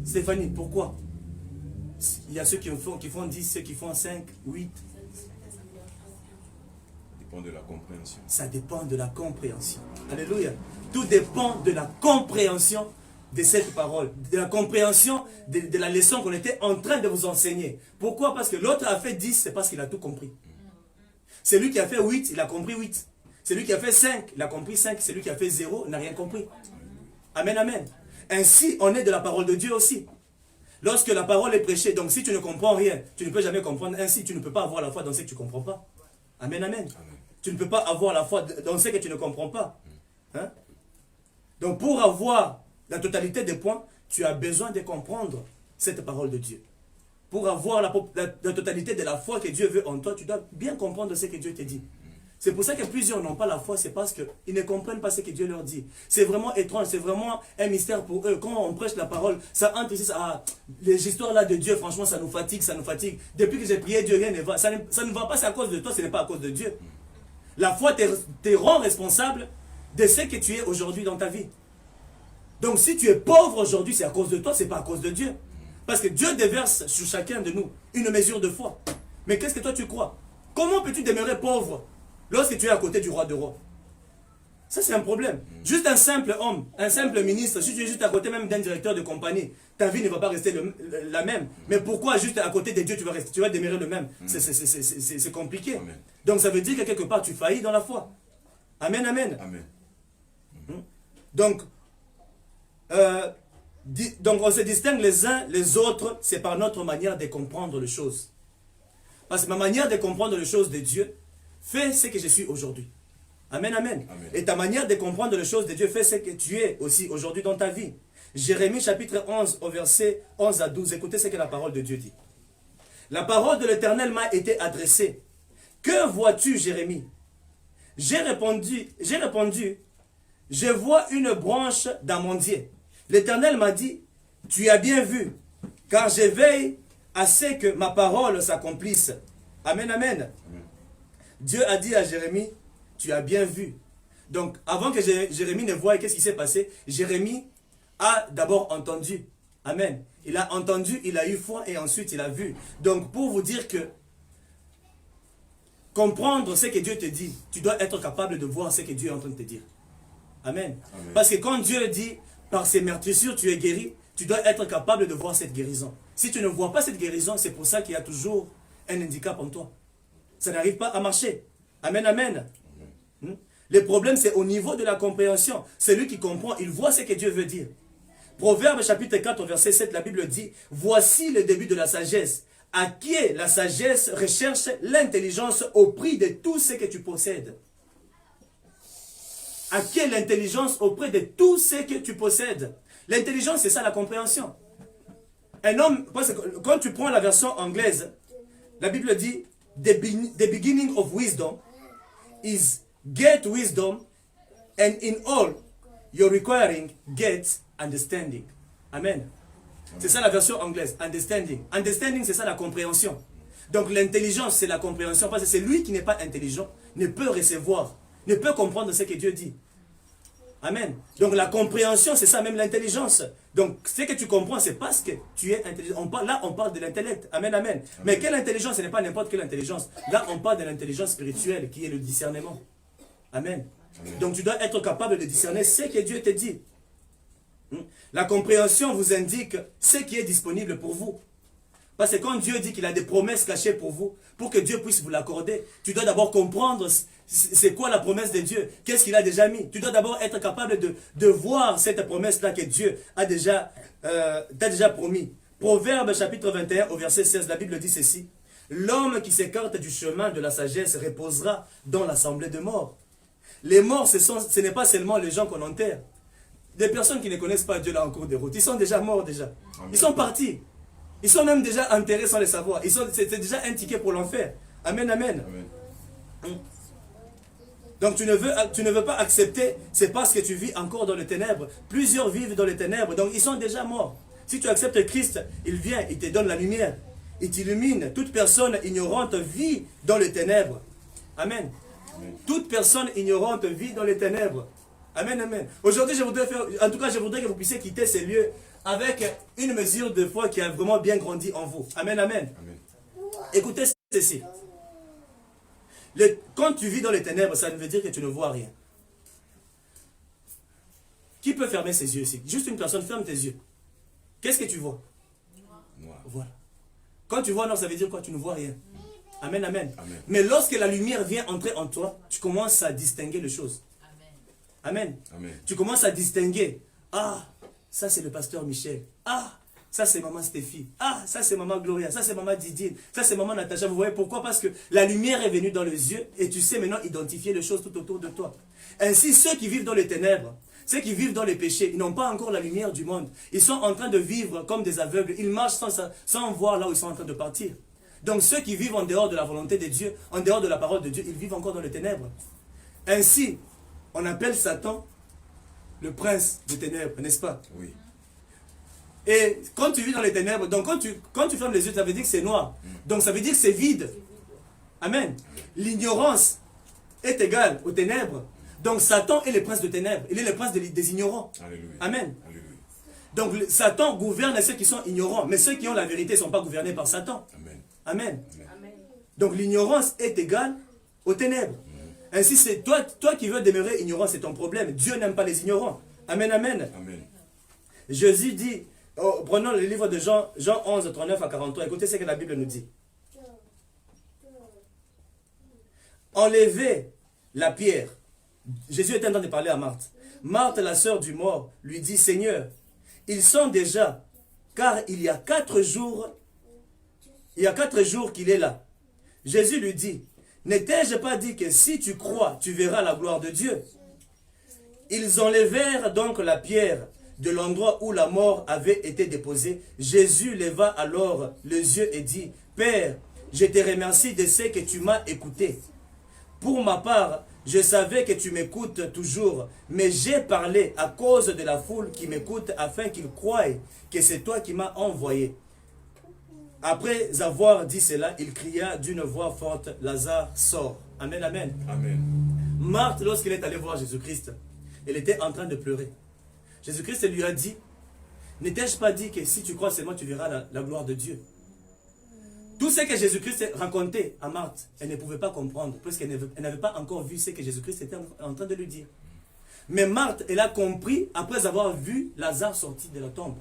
Stéphanie, pourquoi? Il y a ceux qui font 10, ceux qui font 5, 8. Ça dépend de la compréhension. Ça dépend de la compréhension. Alléluia. Tout dépend de la compréhension de cette parole, de la compréhension de la leçon qu'on était en train de vous enseigner. Pourquoi? Parce que l'autre a fait 10, c'est parce qu'il a tout compris. Celui qui a fait 8, il a compris 8. Celui qui a fait 5, il a compris 5. Celui qui a fait 0, n'a rien compris. Amen, amen. Ainsi, on est de la parole de Dieu aussi. Lorsque la parole est prêchée, donc si tu ne comprends rien, tu ne peux jamais comprendre. Ainsi, tu ne peux pas avoir la foi dans ce que tu ne comprends pas. Amen, amen. Amen. Tu ne peux pas avoir la foi dans ce que tu ne comprends pas. Hein? Donc pour avoir la totalité des points, tu as besoin de comprendre cette parole de Dieu. Pour avoir la totalité de la foi que Dieu veut en toi, tu dois bien comprendre ce que Dieu te dit. C'est pour ça que plusieurs n'ont pas la foi, c'est parce qu'ils ne comprennent pas ce que Dieu leur dit. C'est vraiment étrange, c'est vraiment un mystère pour eux. Quand on prêche la parole, ça entre ici, les histoires là de Dieu, franchement, ça nous fatigue, ça nous fatigue. Depuis que j'ai prié, Dieu, rien ne va. Ça ne va pas, c'est à cause de toi, ce n'est pas à cause de Dieu. La foi te rend responsable de ce que tu es aujourd'hui dans ta vie. Donc si tu es pauvre aujourd'hui, c'est à cause de toi, ce n'est pas à cause de Dieu. Parce que Dieu déverse sur chacun de nous une mesure de foi. Mais qu'est-ce que toi tu crois? Comment peux-tu demeurer pauvre lorsque tu es à côté du roi de rois? Ça c'est un problème. Juste un simple homme, un simple ministre, si tu es juste à côté même d'un directeur de compagnie, ta vie ne va pas rester la même. Mais pourquoi juste à côté de Dieu tu vas demeurer le même? C'est compliqué. Amen. Donc ça veut dire que quelque part tu faillis dans la foi. Amen, amen. Amen. Donc on se distingue les uns les autres, c'est par notre manière de comprendre les choses. Parce que ma manière de comprendre les choses de Dieu fait ce que je suis aujourd'hui. Amen, amen, Amen. Et ta manière de comprendre les choses de Dieu fait ce que tu es aussi aujourd'hui dans ta vie. Jérémie chapitre 11 au verset 11 à 12, écoutez ce que la parole de Dieu dit. La parole de l'Éternel m'a été adressée. Que vois-tu, Jérémie? J'ai répondu, je vois une branche d'amandier. L'Éternel m'a dit, tu as bien vu, car je veille à ce que ma parole s'accomplisse. Amen, amen. Amen. Dieu a dit à Jérémie, tu as bien vu. Donc, avant que Jérémie ne voie, qu'est-ce qui s'est passé? Jérémie a d'abord entendu. Amen. Il a entendu, il a eu foi et ensuite il a vu. Donc, pour vous dire que comprendre ce que Dieu te dit, tu dois être capable de voir ce que Dieu est en train de te dire. Amen. Amen. Parce que quand Dieu dit, par ses meurtrissures, tu es guéri, tu dois être capable de voir cette guérison. Si tu ne vois pas cette guérison, c'est pour ça qu'il y a toujours un handicap en toi. Ça n'arrive pas à marcher. Amen, amen. Le problème, c'est au niveau de la compréhension. Celui qui comprend, il voit ce que Dieu veut dire. Proverbe chapitre 4, verset 7, la Bible dit, « Voici le début de la sagesse. Acquiers la sagesse, recherche l'intelligence au prix de tout ce que tu possèdes. » Acquiers l'intelligence auprès de tout ce que tu possèdes. L'intelligence, c'est ça la compréhension. Un homme, parce que quand tu prends la version anglaise, la Bible dit, the beginning of wisdom is get wisdom, and in all you're requiring, get understanding. Amen. C'est ça la version anglaise, understanding. Understanding, c'est ça la compréhension. Donc l'intelligence, c'est la compréhension, parce que c'est lui qui n'est pas intelligent, ne peut recevoir, ne peut comprendre ce que Dieu dit. Amen. Donc la compréhension, c'est ça même l'intelligence. Donc ce que tu comprends, c'est parce que tu es intelligent. Là, on parle de l'intellect. Amen, amen, amen. Mais quelle intelligence? Ce n'est pas n'importe quelle intelligence. Là, on parle de l'intelligence spirituelle qui est le discernement. Amen. Amen. Donc tu dois être capable de discerner ce que Dieu te dit. La compréhension vous indique ce qui est disponible pour vous. Parce que quand Dieu dit qu'il a des promesses cachées pour vous, pour que Dieu puisse vous l'accorder, tu dois d'abord comprendre c'est quoi la promesse de Dieu, qu'est-ce qu'il a déjà mis. Tu dois d'abord être capable de voir cette promesse-là que Dieu t'a déjà promis. Proverbe chapitre 21 au verset 16, la Bible dit ceci. L'homme qui s'écarte du chemin de la sagesse reposera dans l'assemblée de morts. Les morts, ce n'est pas seulement les gens qu'on enterre. Des personnes qui ne connaissent pas Dieu là en cours de route, ils sont déjà morts déjà. Amen. Ils sont partis. Ils sont même déjà enterrés sans le savoir. C'est déjà un ticket pour l'enfer. Amen, amen. Amen. Donc tu ne veux pas accepter, c'est parce que tu vis encore dans les ténèbres. Plusieurs vivent dans les ténèbres, donc ils sont déjà morts. Si tu acceptes Christ, il vient, il te donne la lumière. Il t'illumine. Toute personne ignorante vit dans les ténèbres. Amen. Amen. Toute personne ignorante vit dans les ténèbres. Amen, amen. Aujourd'hui, je voudrais que vous puissiez quitter ces lieux avec une mesure de foi qui a vraiment bien grandi en vous. Amen, amen. Amen. Écoutez ceci. Quand tu vis dans les ténèbres, ça ne veut dire que tu ne vois rien. Qui peut fermer ses yeux ici? Juste une personne, ferme tes yeux. Qu'est-ce que tu vois? Noir. Voilà. Quand tu vois noir, ça veut dire quoi? Tu ne vois rien. Amen, amen. Amen. Mais lorsque la lumière vient entrer en toi, tu commences à distinguer les choses. Amen. Amen. Tu commences à distinguer. Ah, ça c'est le pasteur Michel. Ah, ça c'est maman Stéphie. Ah, ça c'est maman Gloria. Ça c'est maman Didine. Ça c'est maman Natacha. Vous voyez pourquoi? Parce que la lumière est venue dans les yeux et tu sais maintenant identifier les choses tout autour de toi. Ainsi, ceux qui vivent dans les ténèbres, ceux qui vivent dans les péchés, ils n'ont pas encore la lumière du monde. Ils sont en train de vivre comme des aveugles. Ils marchent sans voir là où ils sont en train de partir. Donc ceux qui vivent en dehors de la volonté de Dieu, en dehors de la parole de Dieu, ils vivent encore dans les ténèbres. Ainsi, on appelle Satan le prince des ténèbres, n'est-ce pas? Oui. Et quand tu vis dans les ténèbres, donc quand tu fermes les yeux, ça veut dire que c'est noir. Donc ça veut dire que c'est vide. Amen. L'ignorance est égale aux ténèbres. Donc Satan est le prince de ténèbres. Il est le prince des ignorants. Alléluia. Amen. Alléluia. Donc Satan gouverne ceux qui sont ignorants. Mais ceux qui ont la vérité ne sont pas gouvernés par Satan. Amen. Amen. Amen. Donc l'ignorance est égale aux ténèbres. Ainsi, c'est toi qui veux demeurer ignorant, c'est ton problème. Dieu n'aime pas les ignorants. Amen, amen. Amen. Jésus dit, prenons le livre de Jean 11, 39 à 43. Écoutez ce que la Bible nous dit. Enlevez la pierre. Jésus est en train de parler à Marthe. Marthe, la sœur du mort, lui dit, Seigneur, ils sont déjà, car il y a 4 jours qu'il est là. Jésus lui dit, n'ai-je pas dit que si tu crois, tu verras la gloire de Dieu? Ils enlevèrent donc la pierre de l'endroit où la mort avait été déposée. Jésus leva alors les yeux et dit, Père, je te remercie de ce que tu m'as écouté. Pour ma part, je savais que tu m'écoutes toujours, mais j'ai parlé à cause de la foule qui m'écoute afin qu'ils croient que c'est toi qui m'as envoyé. Après avoir dit cela, il cria d'une voix forte, Lazare, sort. Amen, amen. Amen. Marthe, lorsqu'elle est allée voir Jésus-Christ, elle était en train de pleurer. Jésus-Christ lui a dit, n'ai-je pas dit que si tu crois seulement, tu verras la gloire de Dieu? Tout ce que Jésus-Christ racontait à Marthe, elle ne pouvait pas comprendre, parce qu'elle n'avait pas encore vu ce que Jésus-Christ était en train de lui dire. Mais Marthe, elle a compris après avoir vu Lazare sortir de la tombe.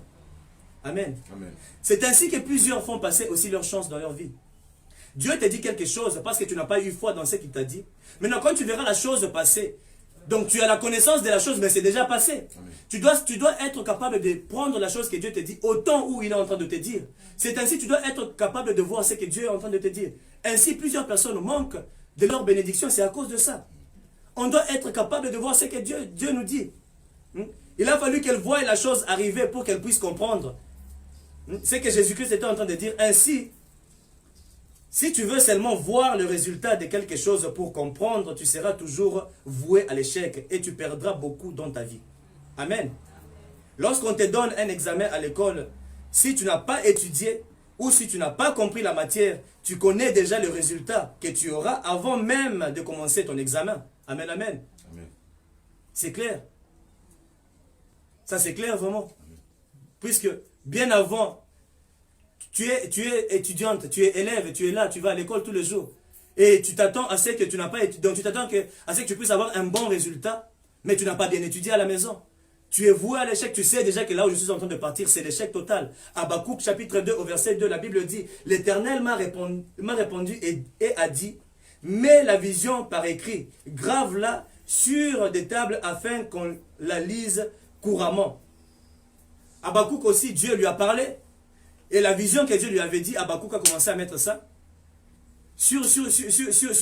Amen. Amen. C'est ainsi que plusieurs font passer aussi leur chance dans leur vie. Dieu t'a dit quelque chose parce que tu n'as pas eu foi dans ce qu'il t'a dit. Maintenant, quand tu verras la chose passer, donc tu as la connaissance de la chose, mais c'est déjà passé. Tu dois être capable de prendre la chose que Dieu te dit au temps où il est en train de te dire. C'est ainsi que tu dois être capable de voir ce que Dieu est en train de te dire. Ainsi, plusieurs personnes manquent de leur bénédiction, c'est à cause de ça. On doit être capable de voir ce que Dieu nous dit. Il a fallu qu'elle voie la chose arriver pour qu'elle puisse comprendre ce que Jésus-Christ était en train de dire. Ainsi, si tu veux seulement voir le résultat de quelque chose pour comprendre, tu seras toujours voué à l'échec et tu perdras beaucoup dans ta vie. Amen. Lorsqu'on te donne un examen à l'école, si tu n'as pas étudié ou si tu n'as pas compris la matière, tu connais déjà le résultat que tu auras avant même de commencer ton examen. Amen, amen. Amen. C'est clair. Ça c'est clair vraiment. Puisque bien avant, tu es étudiante, tu es élève, tu es là, tu vas à l'école tous les jours. Et tu t'attends à ce que tu n'as pas étudié. Donc tu t'attends à ce que tu puisses avoir un bon résultat, mais tu n'as pas bien étudié à la maison. Tu es voué à l'échec, tu sais déjà que là où je suis en train de partir, c'est l'échec total. Habakkuk chapitre 2 au verset 2, la Bible dit, l'Éternel m'a répondu et a dit, mets la vision par écrit, grave-la sur des tables afin qu'on la lise couramment. Habakkuk aussi, Dieu lui a parlé. Et la vision que Dieu lui avait dit, Habakkuk a commencé à mettre ça sur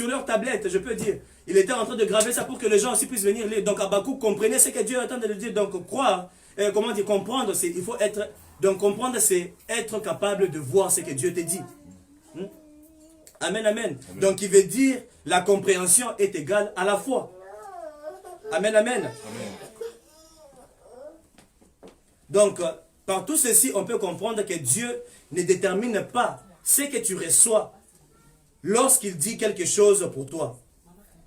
leur tablette, je peux dire. Il était en train de graver ça pour que les gens aussi puissent venir lire. Donc Habakkuk comprenait ce que Dieu est en train de lui dire. Donc croire, comment dire, comprendre, il faut être... Donc comprendre, c'est être capable de voir ce que Dieu te dit. Amen, amen. Donc il veut dire, la compréhension est égale à la foi. Amen, amen. Amen. Donc, par tout ceci, on peut comprendre que Dieu ne détermine pas ce que tu reçois lorsqu'il dit quelque chose pour toi.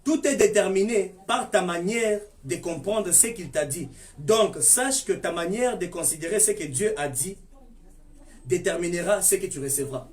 Tout est déterminé par ta manière de comprendre ce qu'il t'a dit. Donc, sache que ta manière de considérer ce que Dieu a dit déterminera ce que tu recevras.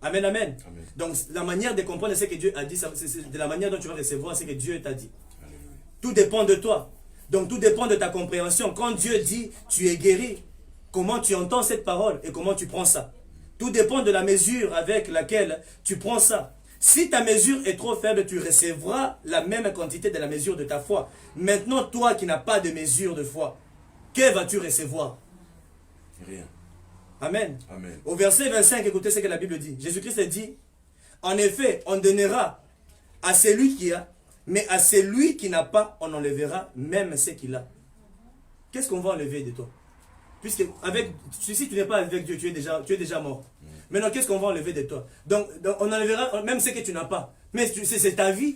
Amen, amen. Amen. Donc, la manière de comprendre ce que Dieu a dit, c'est de la manière dont tu vas recevoir ce que Dieu t'a dit. Alléluia. Tout dépend de toi. Donc, tout dépend de ta compréhension. Quand Dieu dit, tu es guéri, comment tu entends cette parole et comment tu prends ça. Tout dépend de la mesure avec laquelle tu prends ça. Si ta mesure est trop faible, tu recevras la même quantité de la mesure de ta foi. Maintenant, toi qui n'as pas de mesure de foi, que vas-tu recevoir? Rien. Amen. Amen. Au verset 25, écoutez ce que la Bible dit. Jésus-Christ dit, en effet, on donnera à celui qui a, mais à celui qui n'a pas, on enlèvera même ce qu'il a. Qu'est-ce qu'on va enlever de toi? Puisque si tu n'es pas avec Dieu, tu es déjà mort. Maintenant, qu'est-ce qu'on va enlever de toi? Donc, on enlèvera même ce que tu n'as pas. Mais c'est ta vie.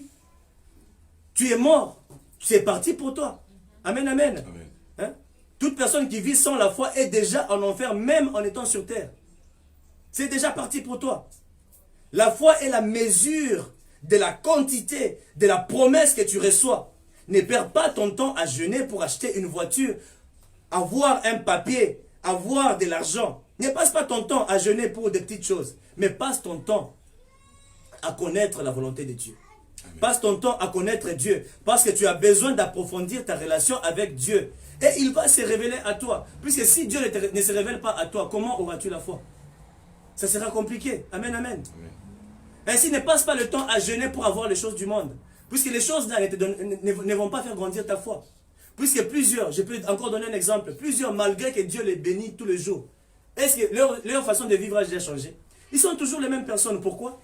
Tu es mort. C'est parti pour toi. Amen, amen. Amen. Hein? Toute personne qui vit sans la foi est déjà en enfer, même en étant sur terre. C'est déjà parti pour toi. La foi est la mesure de la quantité, de la promesse que tu reçois. Ne perds pas ton temps à jeûner pour acheter une voiture, avoir un papier, avoir de l'argent. Ne passe pas ton temps à jeûner pour des petites choses, mais passe ton temps à connaître la volonté de Dieu. Amen. Passe ton temps à connaître Dieu, parce que tu as besoin d'approfondir ta relation avec Dieu. Et il va se révéler à toi. Puisque si Dieu ne se révèle pas à toi, comment auras-tu la foi? Ça sera compliqué. Amen, amen. Amen. Ainsi, ne passe pas le temps à jeûner pour avoir les choses du monde. Puisque les choses là ne vont pas faire grandir ta foi. Puisque plusieurs, je peux encore donner un exemple, plusieurs, malgré que Dieu les bénit tous les jours, est-ce que leur façon de vivre a déjà changé? Ils sont toujours les mêmes personnes. Pourquoi?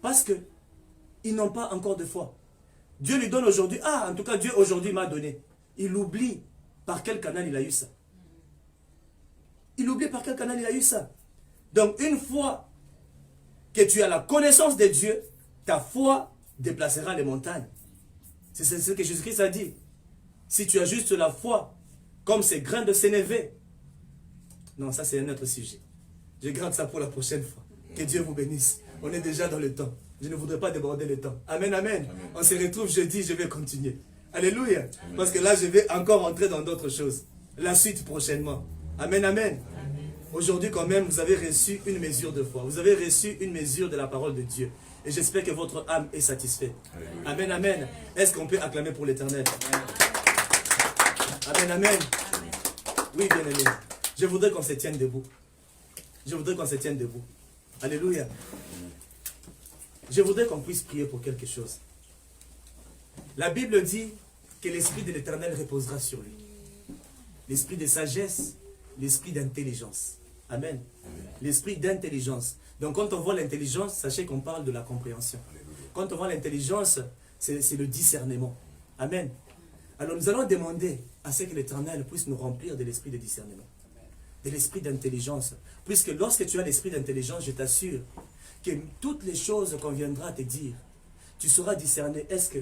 Parce qu'ils n'ont pas encore de foi. Dieu lui donne aujourd'hui, en tout cas Dieu aujourd'hui m'a donné. Il oublie par quel canal il a eu ça. Il oublie par quel canal il a eu ça. Donc une fois que tu as la connaissance de Dieu, ta foi déplacera les montagnes. C'est ce que Jésus-Christ a dit. Si tu as juste la foi, comme ces grains de sénévé. Non, ça c'est un autre sujet. Je garde ça pour la prochaine fois. Que Dieu vous bénisse. On est déjà dans le temps. Je ne voudrais pas déborder le temps. Amen, amen. Amen. On se retrouve jeudi, je vais continuer. Alléluia. Amen. Parce que là, je vais encore entrer dans d'autres choses. La suite prochainement. Amen, amen. Aujourd'hui, quand même, vous avez reçu une mesure de foi. Vous avez reçu une mesure de la parole de Dieu. Et j'espère que votre âme est satisfaite. Alléluia. Amen, amen. Est-ce qu'on peut acclamer pour l'Éternel? Amen, amen. Oui, bien aimé. Je voudrais qu'on se tienne debout. Je voudrais qu'on se tienne debout. Alléluia. Je voudrais qu'on puisse prier pour quelque chose. La Bible dit que l'Esprit de l'Éternel reposera sur lui. L'esprit de sagesse, l'esprit d'intelligence. Amen. L'esprit d'intelligence. Donc quand on voit l'intelligence, sachez qu'on parle de la compréhension. Quand on voit l'intelligence, c'est le discernement. Amen. Alors nous allons demander à ce que l'Éternel puisse nous remplir de l'esprit de discernement. De l'esprit d'intelligence. Puisque lorsque tu as l'esprit d'intelligence, je t'assure que toutes les choses qu'on viendra te dire, tu sauras discerner. Est-ce que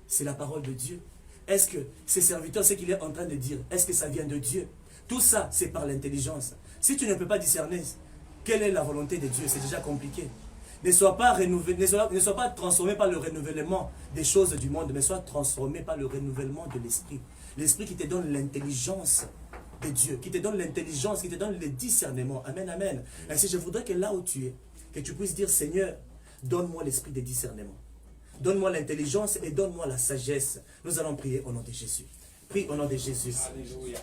c'est la parole de Dieu? Est-ce que ces serviteurs, ce qu'il est en train de dire, est-ce que ça vient de Dieu? Tout ça, c'est par l'intelligence. Si tu ne peux pas discerner quelle est la volonté de Dieu, c'est déjà compliqué. Ne sois pas transformé par le renouvellement des choses du monde, mais sois transformé par le renouvellement de l'esprit. L'esprit qui te donne l'intelligence de Dieu, qui te donne l'intelligence, qui te donne le discernement. Amen, amen. Ainsi, je voudrais que là où tu es, que tu puisses dire, Seigneur, donne-moi l'esprit de discernement. Donne-moi l'intelligence et donne-moi la sagesse. Nous allons prier au nom de Jésus. Prie au nom de Jésus. Alléluia.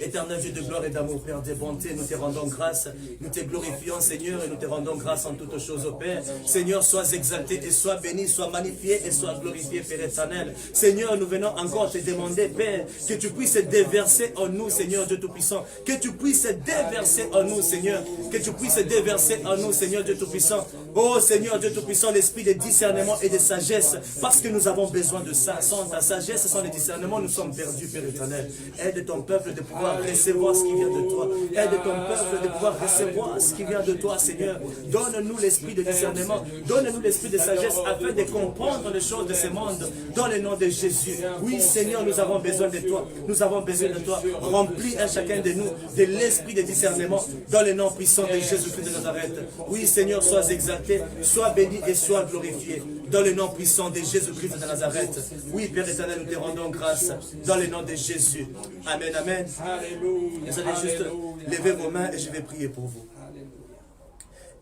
Éternel Dieu de gloire et d'amour, Père de bonté, nous te rendons grâce, nous te glorifions Seigneur et nous te rendons grâce en toutes choses au Père. Seigneur, sois exalté et sois béni, sois magnifié et sois glorifié Père éternel. Seigneur, nous venons encore te demander Père, que tu puisses déverser en nous Seigneur Dieu Tout-Puissant, que tu puisses déverser en nous Seigneur, que tu puisses déverser en nous Seigneur Dieu Tout-Puissant. Oh Seigneur Dieu Tout-Puissant, l'esprit de discernement et de sagesse, parce que nous avons besoin de ça. Sans ta sagesse, sans le discernement, nous sommes perdus Père éternel. Aide ton peuple de pouvoir recevoir ce qui vient de toi. Aide ton peuple de pouvoir recevoir ce qui vient de toi, Seigneur. Donne-nous l'esprit de discernement. Donne-nous l'esprit de sagesse afin de comprendre les choses de ce monde dans le nom de Jésus. Oui, Seigneur, nous avons besoin de toi. Nous avons besoin de toi. Remplis un chacun de nous de l'esprit de discernement dans le nom puissant de Jésus-Christ de Nazareth. Oui, Seigneur, sois exalté, sois béni et sois glorifié dans le nom puissant de Jésus-Christ de Nazareth. Oui, Père éternel, nous te rendons grâce dans le nom de Jésus. Amen, amen. Alléluia. Vous allez juste lever vos mains et je vais prier pour vous.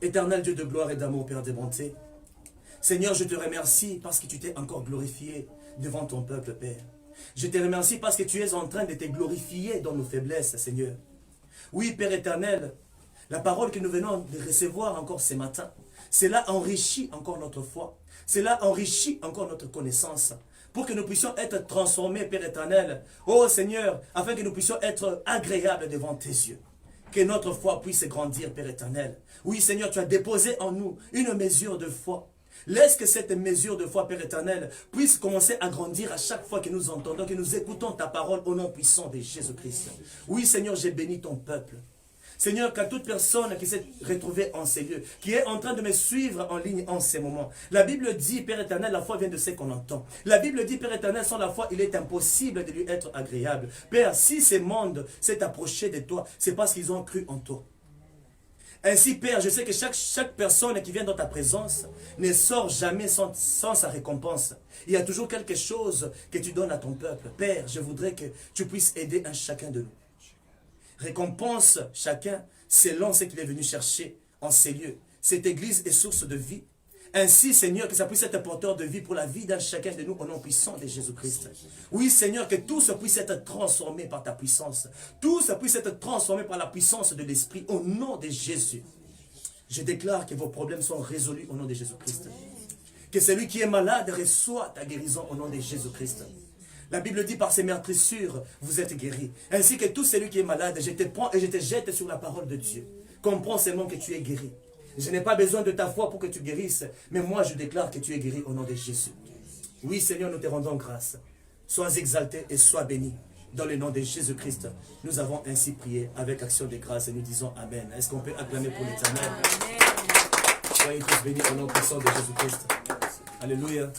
Éternel Dieu de gloire et d'amour, Père de bonté. Seigneur, je te remercie parce que tu t'es encore glorifié devant ton peuple, Père. Je te remercie parce que tu es en train de te glorifier dans nos faiblesses, Seigneur. Oui, Père éternel, la parole que nous venons de recevoir encore ce matin, cela enrichit encore notre foi. Cela enrichit encore notre connaissance. Pour que nous puissions être transformés, Père éternel. Oh Seigneur, afin que nous puissions être agréables devant tes yeux. que notre foi puisse grandir, Père éternel. Oui, Seigneur, tu as déposé en nous une mesure de foi. Laisse que cette mesure de foi, Père éternel, puisse commencer à grandir à chaque fois que nous entendons, que nous écoutons ta parole au nom puissant de Jésus-Christ. Oui, Seigneur, j'ai béni ton peuple. Seigneur, qu'à toute personne qui s'est retrouvée en ces lieux, qui est en train de me suivre en ligne en ces moments. La Bible dit, Père éternel, la foi vient de ce qu'on entend. La Bible dit, Père éternel, sans la foi, il est impossible de lui être agréable. Père, si ce monde s'est approché de toi, c'est parce qu'ils ont cru en toi. Ainsi, Père, je sais que chaque personne qui vient dans ta présence ne sort jamais sans sa récompense. Il y a toujours quelque chose que tu donnes à ton peuple. Père, je voudrais que tu puisses aider un chacun de nous. Récompense chacun selon ce qu'il est venu chercher en ces lieux. Cette église est source de vie. Ainsi, Seigneur, que ça puisse être porteur de vie pour la vie d'un chacun de nous au nom puissant de Jésus-Christ. Oui, Seigneur, que tout ça puisse être transformé par ta puissance. Tout ça puisse être transformé par la puissance de l'Esprit au nom de Jésus. Je déclare que vos problèmes sont résolus au nom de Jésus-Christ. Que celui qui est malade reçoit ta guérison au nom de Jésus-Christ. La Bible dit, par ses meurtrissures, vous êtes guéris. Ainsi que tout celui qui est malade, je te prends et je te jette sur la parole de Dieu. Comprends seulement que tu es guéri. Je n'ai pas besoin de ta foi pour que tu guérisses, mais moi je déclare que tu es guéri au nom de Jésus. Oui, Seigneur, nous te rendons grâce. Sois exalté et sois béni. Dans le nom de Jésus-Christ, nous avons ainsi prié avec action de grâce et nous disons Amen. Est-ce qu'on peut acclamer pour l'Éternel? Soyez tous bénis au nom puissant de Jésus-Christ. Alléluia.